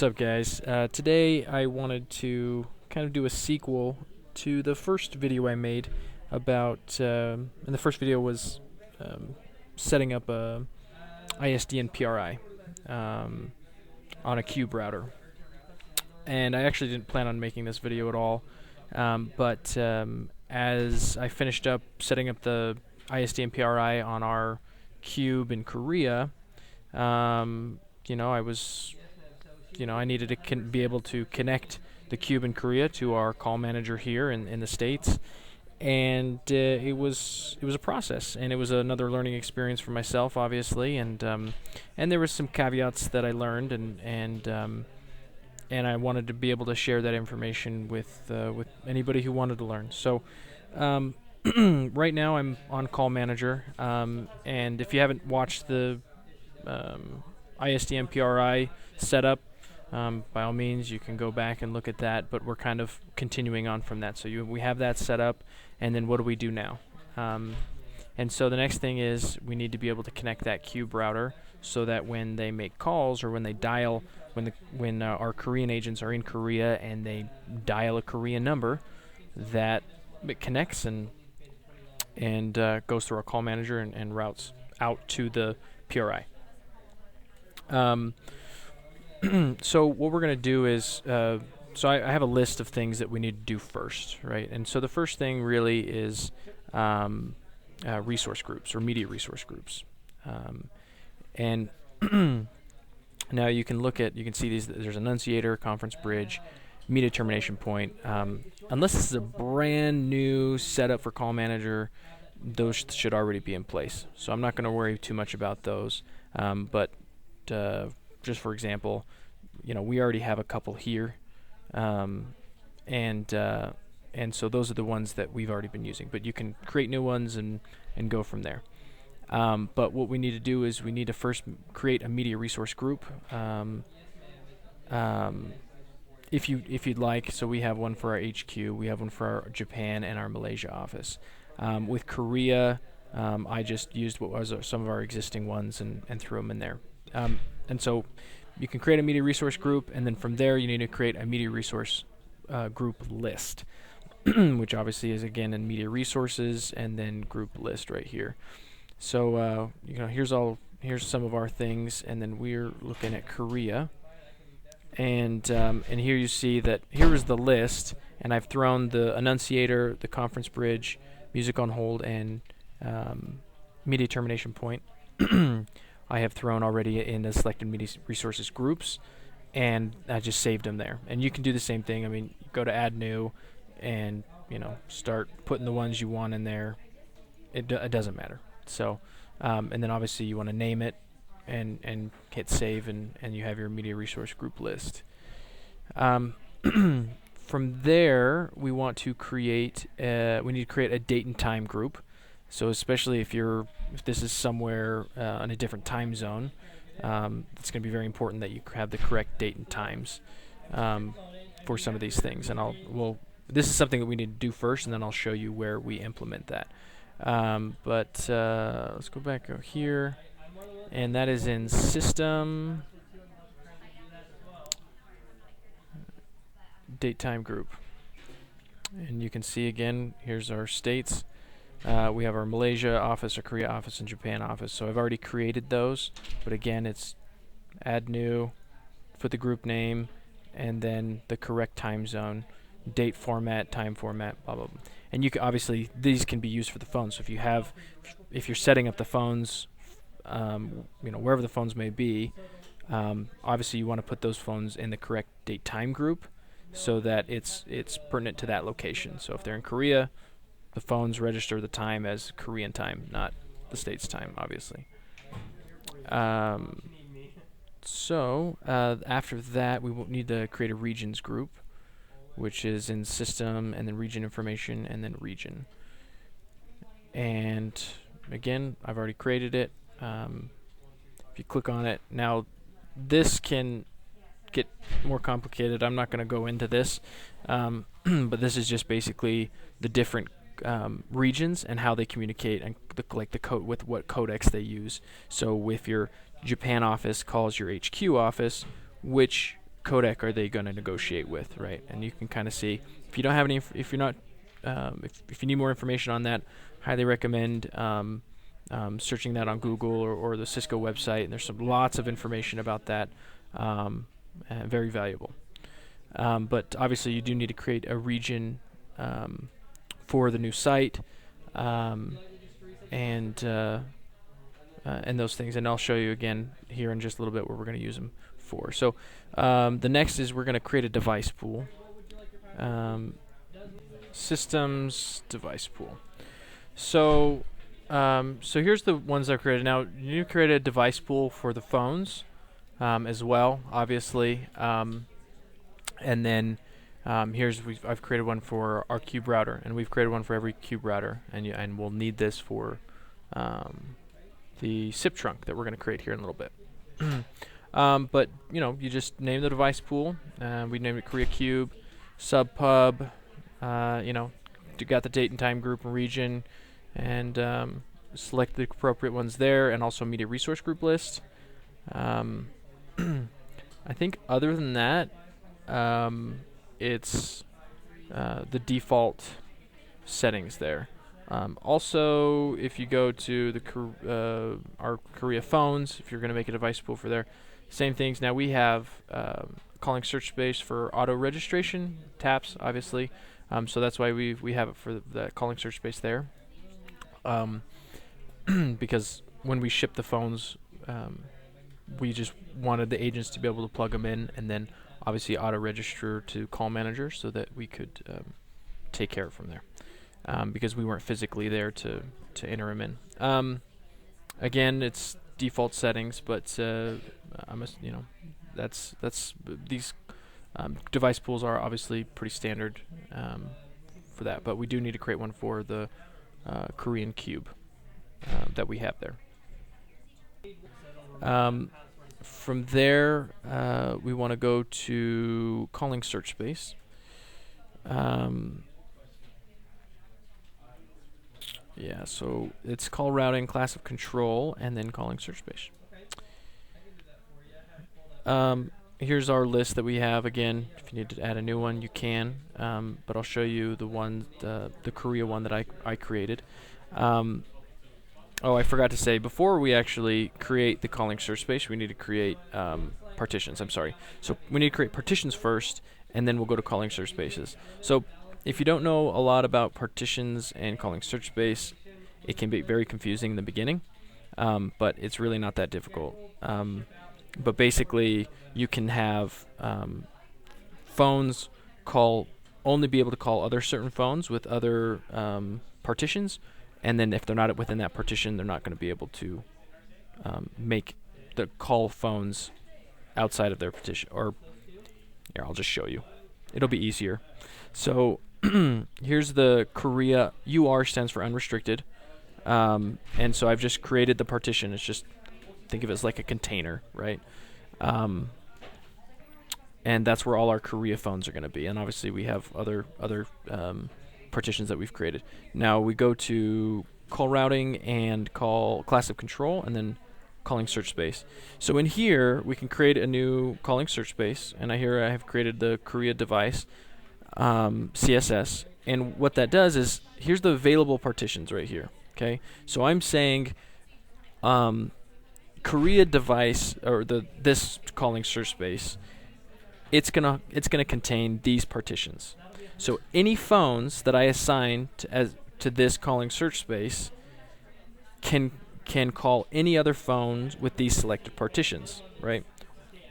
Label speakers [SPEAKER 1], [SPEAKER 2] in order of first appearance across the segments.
[SPEAKER 1] What's up, guys? Today I wanted to kind of do a sequel to the first video I made about, and the first video was setting up a ISDN PRI on a cube router. And I actually didn't plan on making this video at all, but as I finished up setting up the ISDN PRI on our cube in Korea, I needed to be able to connect the cube in Korea to our call manager here in the States, and it was a process, and it was another learning experience for myself, obviously, and there was some caveats that I learned, and I wanted to be able to share that information with anybody who wanted to learn. So right now I'm on call manager, and if you haven't watched the ISDN PRI setup, by all means, you can go back and look at that, but we're kind of continuing on from that. So we have that set up, and then what do we do now? And so the next thing is we need to be able to connect that cube router so that when they make calls or when they dial, when our Korean agents are in Korea and they dial a Korean number, that it connects and goes through our call manager and routes out to the PRI. So what we're going to do is, so I have a list of things that we need to do first, right? And so the first thing really is resource groups or media resource groups. And now you can see these, there's annunciator, conference bridge, media termination point. Unless this is a brand new setup for call manager, those should already be in place. So I'm not going to worry too much about those. But just for example, we already have a couple here, and so those are the ones that we've already been using. But you can create new ones and go from there. But what we need to do is we need to first create a media resource group. If you'd like, so we have one for our HQ, we have one for our Japan and our Malaysia office. With Korea, I just used what was some of our existing ones and threw them in there. And so you can create a media resource group, and then from there you need to create a media resource group list, which obviously is again in media resources and then group list right here. So here's some of our things, and then we're looking at Korea, and here you see that here is the list, and I've thrown the annunciator, the conference bridge, music on hold, and media termination point. I have thrown already in the selected media resources groups, and I just saved them there. And you can do the same thing. I mean, go to add new, and start putting the ones you want in there. It doesn't matter. So, and then obviously you want to name it, and hit save, and you have your media resource group list. From there, we need to create a date and time group. So especially if this is somewhere in a different time zone, it's going to be very important that you have the correct date and times for some of these things. And this is something that we need to do first, and then I'll show you where we implement that. But let's go back over here, and that is in System Date Time Group. And you can see again, here's our states. We have our Malaysia office, our Korea office, and Japan office. So I've already created those, but again, it's add new, put the group name, and then the correct time zone, date format, time format, blah blah blah. And you can obviously these can be used for the phones. So if you're setting up the phones, wherever the phones may be, obviously you want to put those phones in the correct date time group, so that it's pertinent to that location. So if they're in Korea, the phones register the time as Korean time, not the States time, obviously. So after that, we will need to create a regions group, which is in System, and then Region Information, and then Region. And again, I've already created it. If you click on it, now this can get more complicated. I'm not going to go into this, but this is just basically the different regions and how they communicate, and the code with what codecs they use. So if your Japan office calls your HQ office, which codec are they going to negotiate with, right? And you can kind of see if you don't have any, if you're not, if you need more information on that, highly recommend searching that on Google or the Cisco website. And there's lots of information about that, very valuable. But obviously, you do need to create a region for the new site, and those things. And I'll show you again here in just a little bit what we're going to use them for. So the next is we're going to create a device pool. Systems device pool. So here's the ones that I created. Now you need to create a device pool for the phones as well, obviously. And then I've created one for our cube router, and we've created one for every cube router, and we'll need this for the SIP trunk that we're going to create here in a little bit. But you just name the device pool. We named it Korea Cube, subpub. You got the date and time group and region, and select the appropriate ones there, and also media resource group list. I think other than that, it's the default settings there. Also, if you go to the our Korea phones, if you're going to make a device pool for there, same things. Now we have calling search space for auto registration taps, obviously. So that's why we have it for the calling search space there. Because when we ship the phones, we just wanted the agents to be able to plug them in, and then obviously auto register to call manager so that we could take care of from there. Because we weren't physically there to enter them in. Again, it's default settings, but that's these device pools are obviously pretty standard for that. But we do need to create one for the Korean cube that we have there. From there, we want to go to calling search space. Yeah, so it's call routing, class of control, and then calling search space. Here's our list that we have. Again, if you need to add a new one, you can. But I'll show you the one, the Korea one that I created. Oh, I forgot to say, before we actually create the calling search space, we need to create partitions. I'm sorry. So we need to create partitions first, and then we'll go to calling search spaces. So if you don't know a lot about partitions and calling search space, it can be very confusing in the beginning, but it's really not that difficult. But basically, you can have phones only be able to call other certain phones with other partitions, and then if they're not within that partition, they're not going to be able to make the call phones outside of their partition. Or here, I'll just show you. It'll be easier. So here's the Korea. UR stands for unrestricted, and so I've just created the partition. It's just, think of it as like a container, right? And that's where all our Korea phones are going to be. And obviously we have other partitions that we've created. Now we go to call routing and call class of control, and then calling search space. So in here we can create a new calling search space, and here I have created the Korea device CSS. And what that does is, here's the available partitions right here. Okay, so I'm saying Korea device, or this calling search space, it's gonna contain these partitions. So any phones that I assign to this calling search space can call any other phones with these selected partitions, right?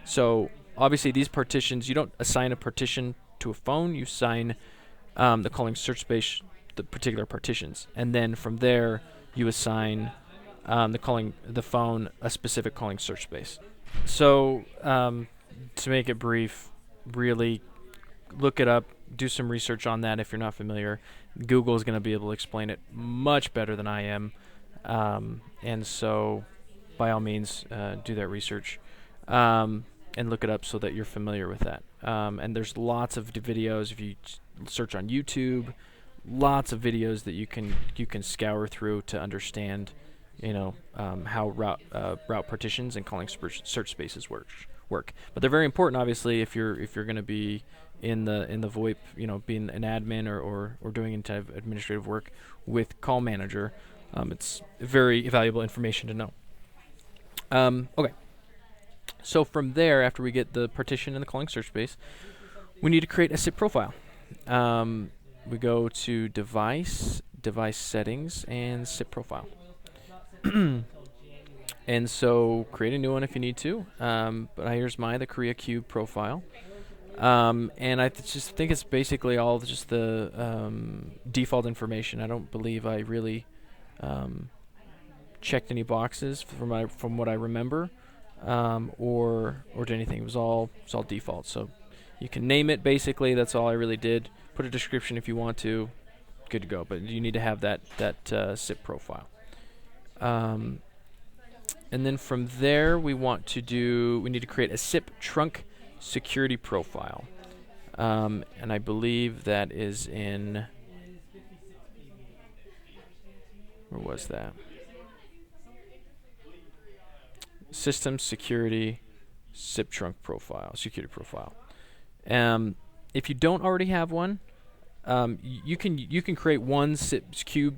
[SPEAKER 1] So obviously these partitions, you don't assign a partition to a phone, you assign the calling search space the particular partitions, and then from there you assign the phone a specific calling search space. So to make it brief, really look it up, do some research on that if you're not familiar. Google is going to be able to explain it much better than I am, and so by all means do that research and look it up so that you're familiar with that. And there's lots of videos. If you search on YouTube, lots of videos that you can scour through to understand how route partitions and calling search spaces work. work. But they're very important, obviously, if you're going to be in the VoIP, being an admin or doing any type of administrative work with Call Manager. It's very valuable information to know. Okay. So from there, after we get the partition and the calling search space, we need to create a SIP profile. We go to Device Settings, and SIP profile. And so create a new one if you need to. But here's the Korea Cube profile. And I just think it's basically all just the default information. I don't believe I really checked any boxes from what I remember, or did anything. It was all default. So you can name it. Basically, that's all I really did. Put a description if you want to. Good to go. But you need to have that SIP profile. And then from there, we need to create a SIP trunk security profile. And I believe that is in, where was that? System security SIP trunk profile, security profile. If you don't already have one, you can create one SIP cube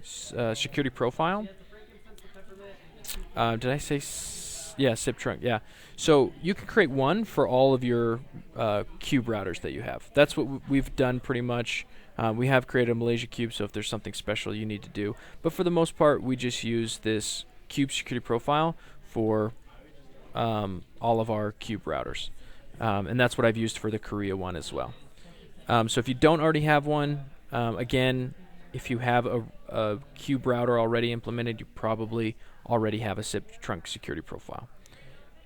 [SPEAKER 1] security profile. Did I say SIP trunk? Yeah. So you can create one for all of your cube routers that you have. That's what we've done pretty much. We have created a Malaysia cube, so if there's something special you need to do. But for the most part, we just use this cube security profile for all of our cube routers. And that's what I've used for the Korea one as well. So if you don't already have one, again, if you have a cube router already implemented, you probably already have a SIP trunk security profile.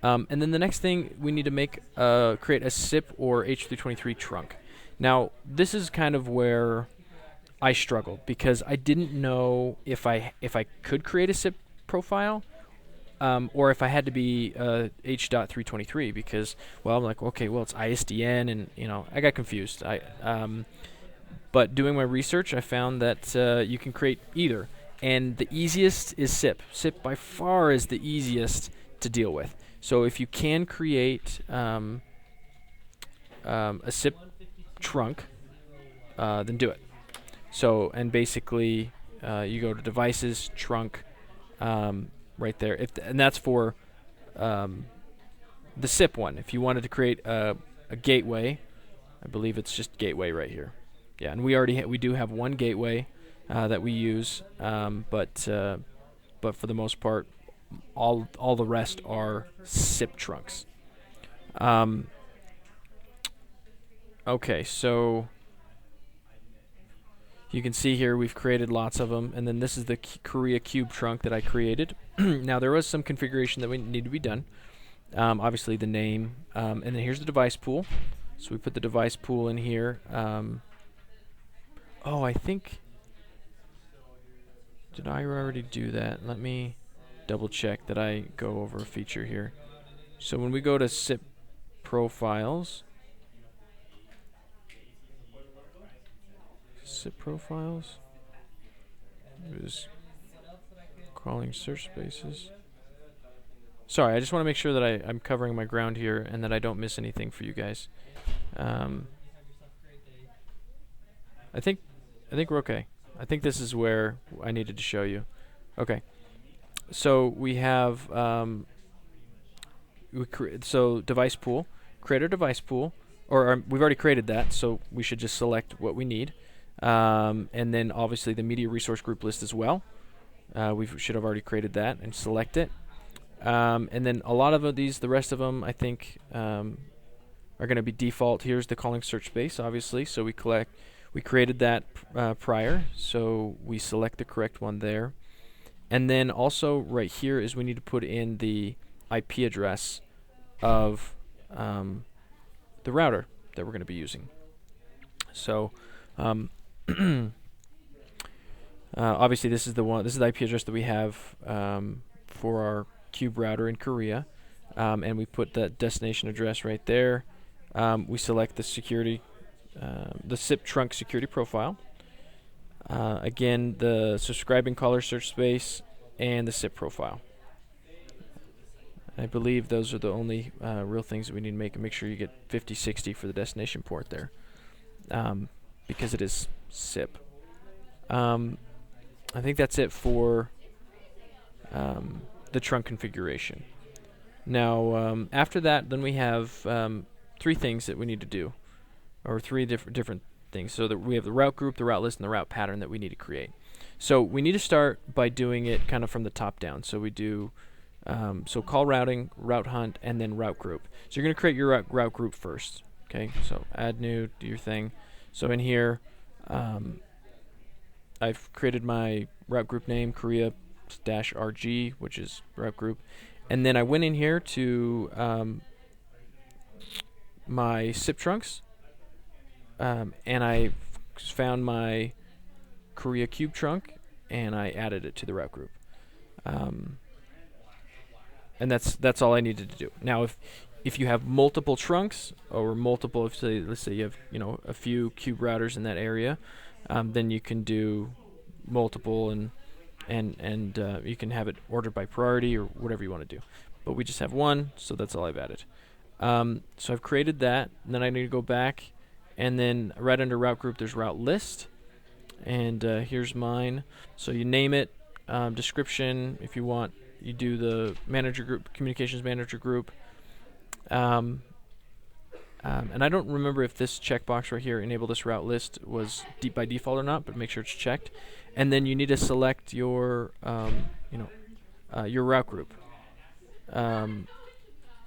[SPEAKER 1] And then the next thing we need to create a SIP or H323 trunk. Now, this is kind of where I struggled because I didn't know if I could create a SIP profile, or if I had to be H.323 because, well, I'm like, okay, well, it's ISDN, and I got confused. But doing my research, I found that you can create either, and the easiest is SIP. SIP by far is the easiest to deal with. So if you can create a SIP trunk, then do it. So, and basically, you go to Devices, Trunk, right there. And that's for the SIP one. If you wanted to create a gateway, I believe it's just gateway right here. Yeah, and we do have one gateway that we use, but for the most part, all the rest are SIP trunks. Okay, so you can see here we've created lots of them, and then this is the Korea Cube trunk that I created. Now there was some configuration that we need to be done. Obviously the name, and then here's the device pool. So we put the device pool in here. I think, did I already do that? Let me double check that I go over a feature here. So when we go to SIP profiles, it was crawling search spaces. Sorry, I just want to make sure that I'm covering my ground here and that I don't miss anything for you guys. I think we're okay. I think this is where I needed to show you. Okay. So we have so device pool. Create our device pool, or we've already created that, so we should just select what we need. And then obviously the media resource group list as well. We should have already created that and select it. And then a lot of the rest of them, I think, are going to be default. Here's the calling search space, obviously. So we created that prior, so we select the correct one there. And then also right here is we need to put in the IP address of the router that we're going to be using. So obviously this is the IP address that we have for our cube router in Korea, and we put that destination address right there. We select the security, the SIP trunk security profile. Again, the subscribing caller search space and the SIP profile. I believe those are the only real things that we need to make. And make sure you get 5060 for the destination port there, because it is SIP. I think that's it for the trunk configuration. Now, after that, then we have 3 things that we need to do, or 3 different things. So that we have the route group, the route list, and the route pattern that we need to create. So we need to start by doing it kind of from the top down. So we do so call routing, route hunt, and then route group. So you're going to create your route group first. Okay. So add new, do your thing. So in here, I've created my route group name, Korea-RG, which is route group. And then I went in here to my SIP trunks, and I found my Korea cube trunk, and I added it to the route group. And that's all I needed to do. Now, if you have multiple trunks or multiple, let's say you have a few cube routers in that area, then you can do multiple and you can have it ordered by priority or whatever you want to do. But we just have one, so that's all I've added. So I've created that, and then I need to go back, and then right under route group there's route list, and here's mine. So you name it, description if you want. You do the manager group, communications manager group. And I don't remember if this checkbox right here, enable this route list, was by default or not, but make sure it's checked. And then you need to select your, your route group.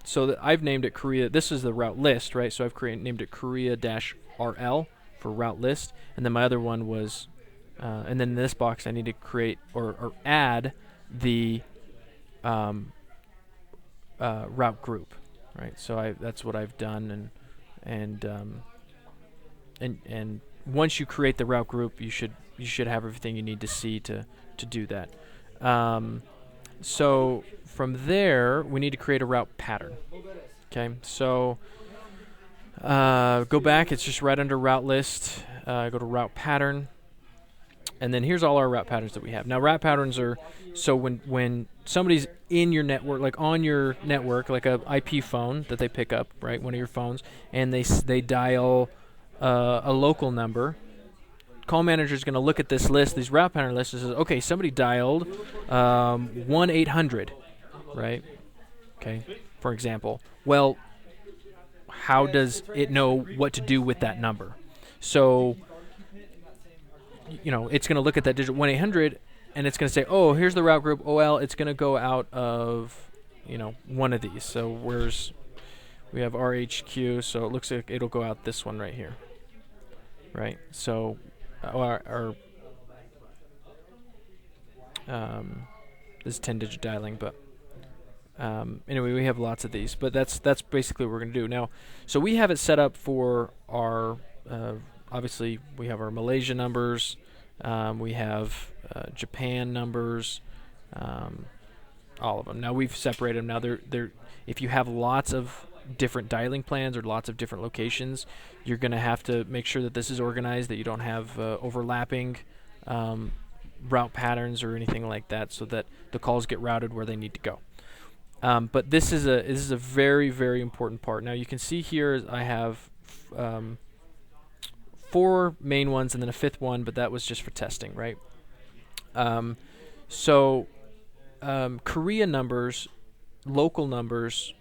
[SPEAKER 1] So that I've named it Korea. This is the route list, right? So I've named it Korea-RL for route list. And then my other one was, and then in this box I need to create or add the route group, right? So that's what I've done, and once you create the route group, you should have everything you need to see to do that. So from there, we need to create a route pattern. Okay, so go back. It's just right under route list. Go to route pattern. And then here's all our route patterns that we have. Now, route patterns are, so when somebody's in your network, like on your network, like a IP phone that they pick up, right, one of your phones, and they dial a local number, call manager is going to look at this list, these route pattern lists, and says, okay, somebody dialed 1-800, right? Okay, for example. Well, how does it know what to do with that number? So it's going to look at that digit 1-800, and it's going to say, oh, here's the route group. Oh, well, it's going to go out of, one of these. So we have RHQ, so it looks like it'll go out this one right here, right? So this is 10-digit dialing, but anyway, we have lots of these. But that's basically what we're going to do now. So we have it set up for our obviously, we have our Malaysia numbers, we have Japan numbers, all of them. Now we've separated them. Now they're if you have lots of different dialing plans or lots of different locations, you're going to have to make sure that this is organized, that you don't have overlapping route patterns or anything like that, so that the calls get routed where they need to go. But this is a very, very important part. Now you can see here I have 4 main ones and then a 5th one, but that was just for testing, right? Korea numbers, local numbers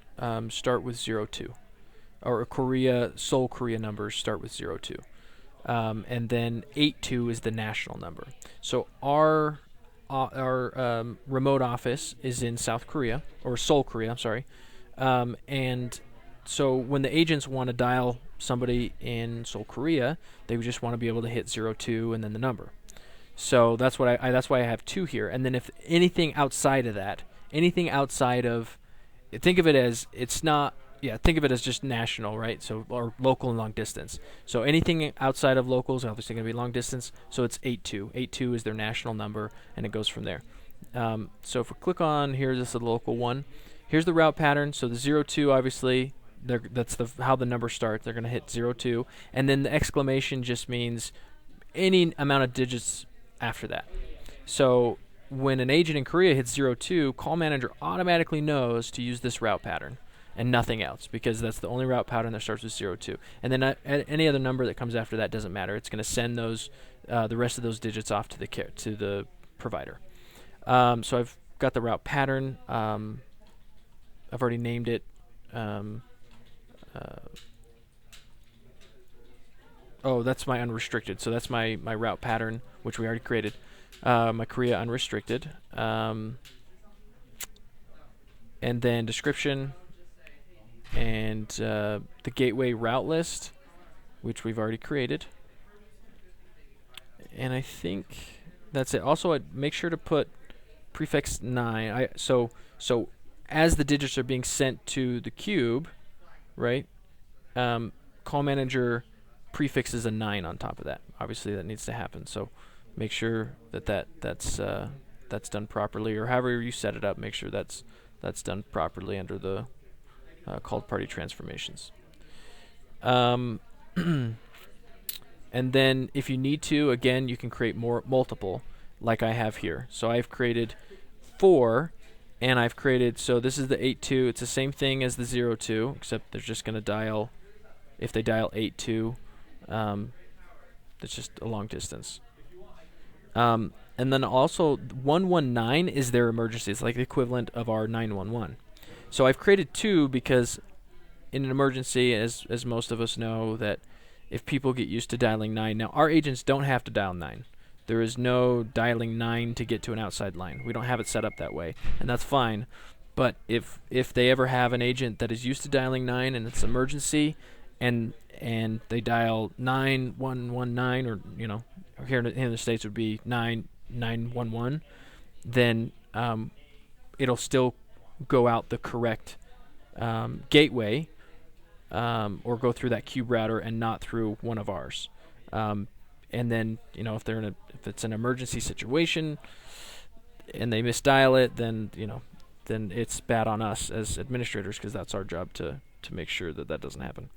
[SPEAKER 1] start with 02, or Seoul Korea numbers start with 02, and then 82 is the national number. So our remote office is in South Korea, or Seoul, Korea, I'm sorry, and so when the agents want to dial somebody in Seoul, Korea, they would just want to be able to hit 02 and then the number. So that's what that's why I have 2 here. And then if anything outside of that, anything outside of, think of it as think of it as just national, right? So, or local and long distance. So anything outside of local is obviously going to be long distance. So it's 82. 82 is their national number, and it goes from there. So if we click on here, this is the local one. Here's the route pattern. So the 02, obviously, that's how the number starts. They're going to hit 02, and then the exclamation just means any amount of digits after that. So when an agent in Korea hits 02, call manager automatically knows to use this route pattern and nothing else, because that's the only route pattern that starts with 02. And then any other number that comes after that doesn't matter. It's going to send those the rest of those digits off to the provider. So I've got the route pattern. I've already named it. Oh, that's my unrestricted. So that's my route pattern, which we already created. My Korea unrestricted. And then description and the gateway route list, which we've already created. And I think that's it. Also, I'd make sure to put prefix 9. So as the digits are being sent to the cube, right? Call manager prefixes a 9 on top of that. Obviously, that needs to happen. So make sure that's done properly, or however you set it up. Make sure that's done properly under the called party transformations. And then if you need to, again, you can create multiple, like I have here. So I've created 4, and I've created, so this is the 82. It's the same thing as the 02, except they're just going to dial, if they dial 82, that's just a long distance. And then also 119 is their emergency. It's like the equivalent of our 911. So I've created 2 because in an emergency, as most of us know, that if people get used to dialing 9, now our agents don't have to dial 9. There is no dialing 9 to get to an outside line. We don't have it set up that way, and that's fine. But if they ever have an agent that is used to dialing 9 and it's emergency, and they dial 9119, or here in the States would be 9911, then it'll still go out the correct gateway, or go through that cube router and not through one of ours. And then if it's an emergency situation and they misdial it, then it's bad on us as administrators, because that's our job to make sure that doesn't happen.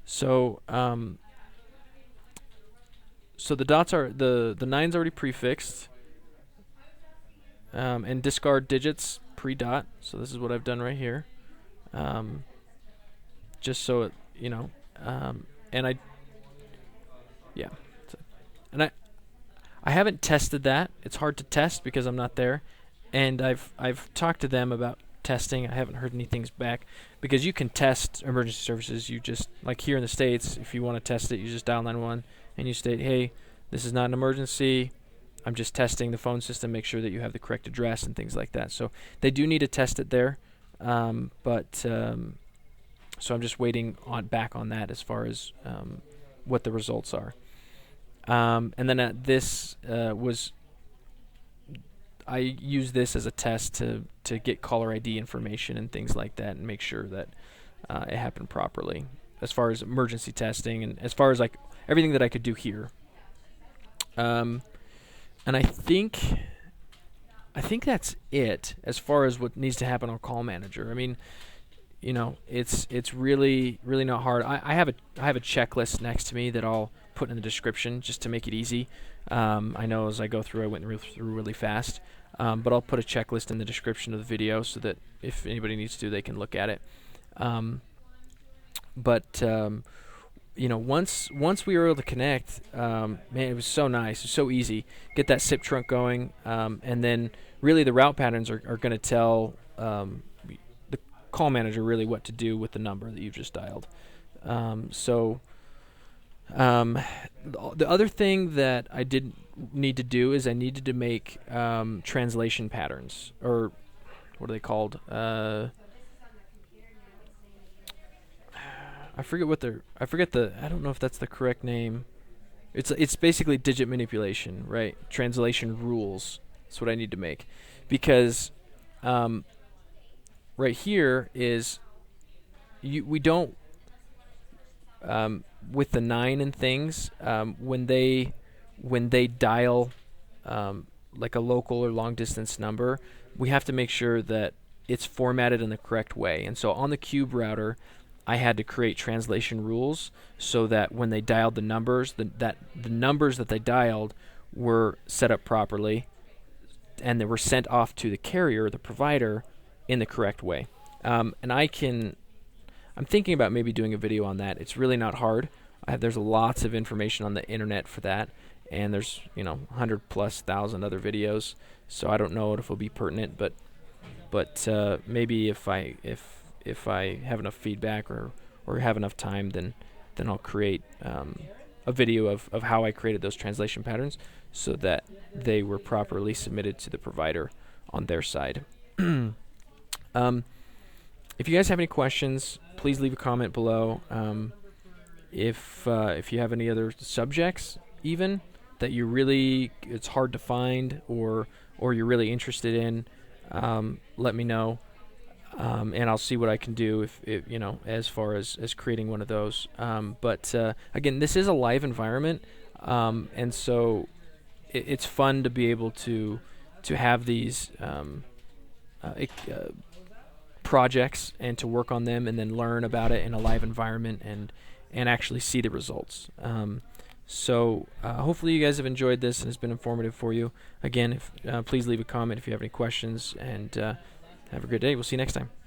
[SPEAKER 1] So so the dots are the 9's already prefixed, and discard digits pre-dot. So this is what I've done right here, just so it and I haven't tested that. It's hard to test because I'm not there, and I've talked to them about testing. I haven't heard anything back, because you can test emergency services. You just, like here in the States, if you want to test it, you just dial 911 and you state, hey, this is not an emergency. I'm just testing the phone system, make sure that you have the correct address and things like that. So they do need to test it there, so I'm just waiting back on that as far as what the results are. And then this I use this as a test to get caller ID information and things like that, and make sure that it happened properly as far as emergency testing, and as far as like everything that I could do here. And I think that's it as far as what needs to happen on Call Manager. I mean, it's really not hard. I have a checklist next to me that I'll put in the description just to make it easy. I know as I go through, I went through really fast, but I'll put a checklist in the description of the video so that if anybody needs to, they can look at it. Once we were able to connect, man, it was so nice. It was so easy. Get that SIP trunk going, and then really the route patterns are going to tell the call manager really what to do with the number that you've just dialed. The other thing that I did need to do is I needed to make translation patterns, or what are they called? I don't know if that's the correct name. It's basically digit manipulation, right? Translation rules. That's what I need to make, because right here is we don't with the 9 and things, when they dial like a local or long distance number, we have to make sure that it's formatted in the correct way. And so on the cube router, I had to create translation rules so that when they dialed the numbers, the numbers that they dialed were set up properly, and they were sent off to the carrier, the provider, in the correct way. And I'm thinking about maybe doing a video on that. It's really not hard. There's lots of information on the internet for that, and there's 100,000+ other videos. So I don't know if it'll be pertinent, but maybe if I have enough feedback or have enough time, then I'll create a video of how I created those translation patterns so that they were properly submitted to the provider on their side. If you guys have any questions, please leave a comment below. If you have any other subjects even that it's hard to find or you're really interested in, let me know, and I'll see what I can do if as far as creating one of those. But again, this is a live environment, and so it's fun to be able to have these projects and to work on them and then learn about it in a live environment and actually see the results. So hopefully you guys have enjoyed this and it's been informative for you. Again, please leave a comment if you have any questions, and have a good day. We'll see you next time.